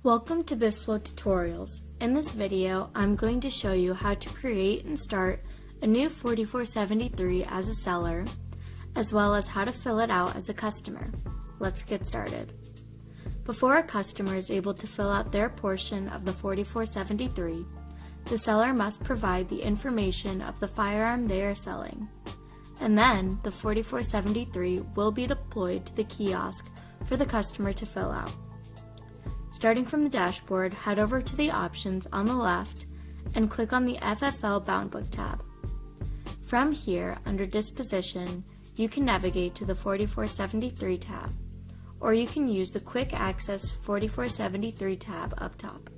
Welcome to BizFlow Tutorials. In this video, I'm going to show you how to create and start a new 4473 as a seller, as well as how to fill it out as a customer. Let's get started. Before a customer is able to fill out their portion of the 4473, the seller must provide the information of the firearm they are selling, and then the 4473 will be deployed to the kiosk for the customer to fill out. Starting from the dashboard, head over to the options on the left and click on the FFL Bound Book tab. From here, under Disposition, you can navigate to the 4473 tab, or you can use the Quick Access 4473 tab up top.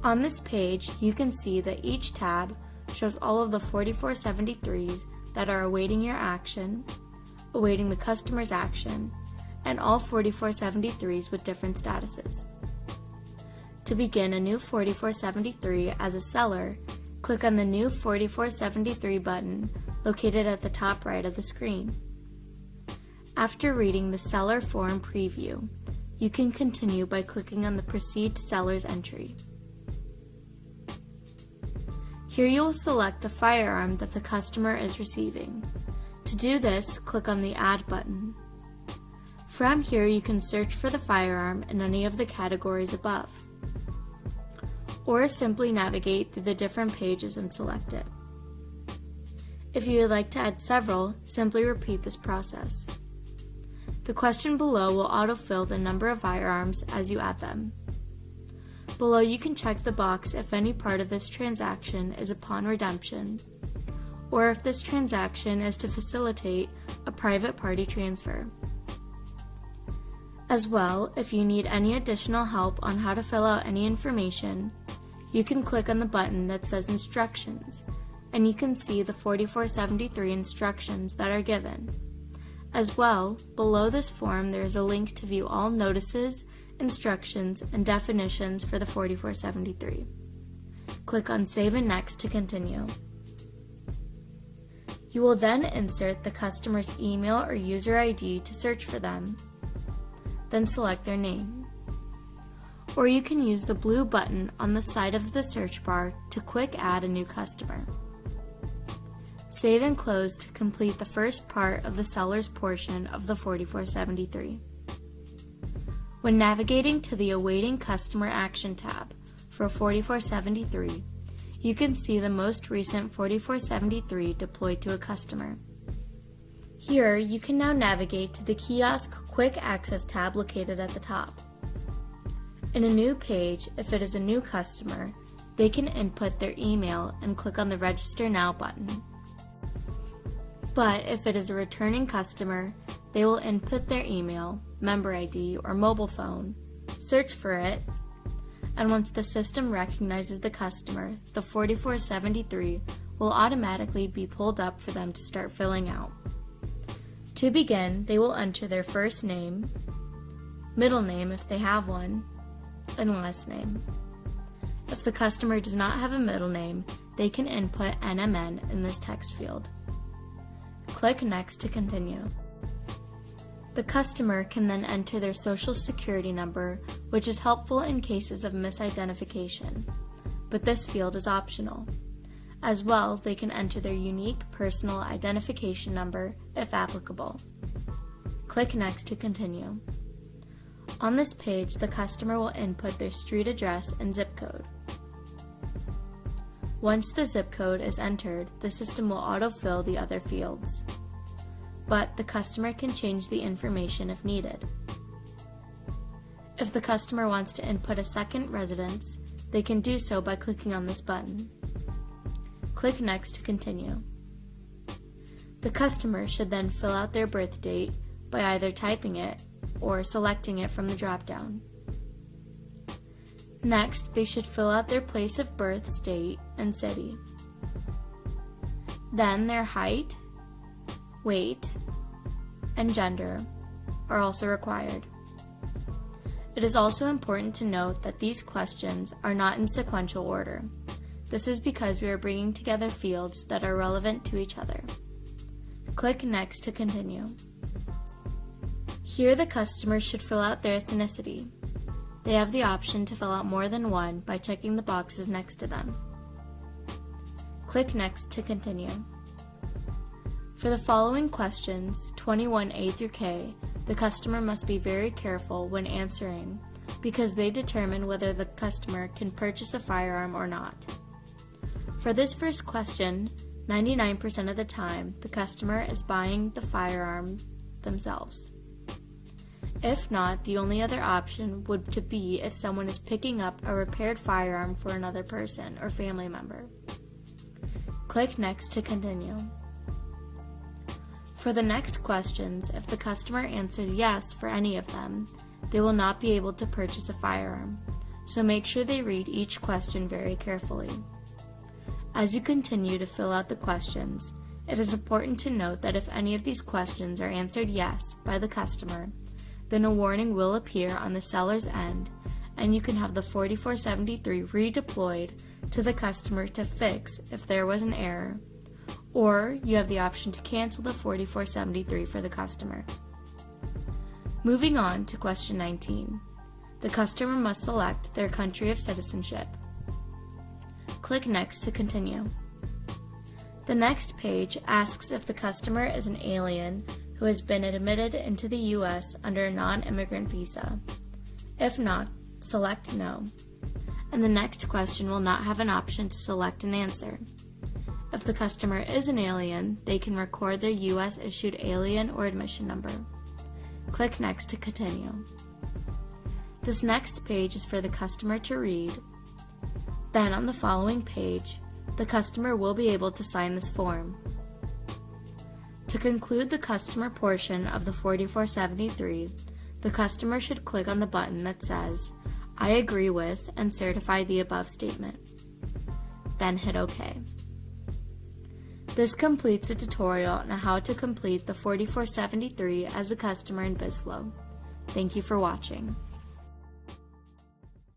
On this page, you can see that each tab shows all of the 4473s that are awaiting your action, awaiting the customer's action, and all 4473s with different statuses. To begin a new 4473 as a seller, click on the New 4473 button located at the top right of the screen. After reading the Seller Form preview, you can continue by clicking on the Proceed to Seller's entry. Here you will select the firearm that the customer is receiving. To do this, click on the Add button. From here, you can search for the firearm in any of the categories above, or simply navigate through the different pages and select it. If you would like to add several, simply repeat this process. The question below will autofill the number of firearms as you add them. Below, you can check the box if any part of this transaction is upon redemption, or if this transaction is to facilitate a private party transfer. As well, if you need any additional help on how to fill out any information, you can click on the button that says Instructions, and you can see the 4473 instructions that are given. As well, below this form there is a link to view all notices, instructions, and definitions for the 4473. Click on Save and Next to continue. You will then insert the customer's email or user ID to search for them. Then select their name. Or you can use the blue button on the side of the search bar to quick add a new customer. Save and close to complete the first part of the seller's portion of the 4473. When navigating to the Awaiting Customer Action tab for 4473, you can see the most recent 4473 deployed to a customer. Here, you can now navigate to the Kiosk Quick Access tab located at the top. In a new page, if it is a new customer, they can input their email and click on the Register Now button. But if it is a returning customer, they will input their email, member ID, or mobile phone, search for it, and once the system recognizes the customer, the 4473 will automatically be pulled up for them to start filling out. To begin, they will enter their first name, middle name if they have one, and last name. If the customer does not have a middle name, they can input NMN in this text field. Click Next to continue. The customer can then enter their social security number, which is helpful in cases of misidentification, but this field is optional. As well, they can enter their unique personal identification number if applicable. Click Next to continue. On this page, the customer will input their street address and zip code. Once the zip code is entered, the system will autofill the other fields, but the customer can change the information if needed. If the customer wants to input a second residence, they can do so by clicking on this button. Click Next to continue. The customer should then fill out their birth date by either typing it or selecting it from the drop-down. Next, they should fill out their place of birth, state, and city. Then their height, weight, and gender are also required. It is also important to note that these questions are not in sequential order. This is because we are bringing together fields that are relevant to each other. Click Next to continue. Here the customer should fill out their ethnicity. they have the option to fill out more than one by checking the boxes next to them. Click Next to continue. For the following questions, 21A through K, the customer must be very careful when answering because they determine whether the customer can purchase a firearm or not. For this first question, 99% of the time, the customer is buying the firearm themselves. If not, the only other option would to be if someone is picking up a repaired firearm for another person or family member. Click Next to continue. For the next questions, if the customer answers yes for any of them, they will not be able to purchase a firearm, so make sure they read each question very carefully. As you continue to fill out the questions, it is important to note that if any of these questions are answered yes by the customer, then a warning will appear on the seller's end, and you can have the 4473 redeployed to the customer to fix if there was an error, or you have the option to cancel the 4473 for the customer. Moving on to question 19. The customer must select their country of citizenship. Click Next to continue. The next page asks if the customer is an alien who has been admitted into the U.S. under a non-immigrant visa. If not, select No. And the next question will not have an option to select an answer. If the customer is an alien, they can record their U.S. issued alien or admission number. Click Next to continue. This next page is for the customer to read. Then on the following page, the customer will be able to sign this form. To conclude the customer portion of the 4473, the customer should click on the button that says, I agree with and certify the above statement. Then hit OK. This completes a tutorial on how to complete the 4473 as a customer in BizFlow. Thank you for watching.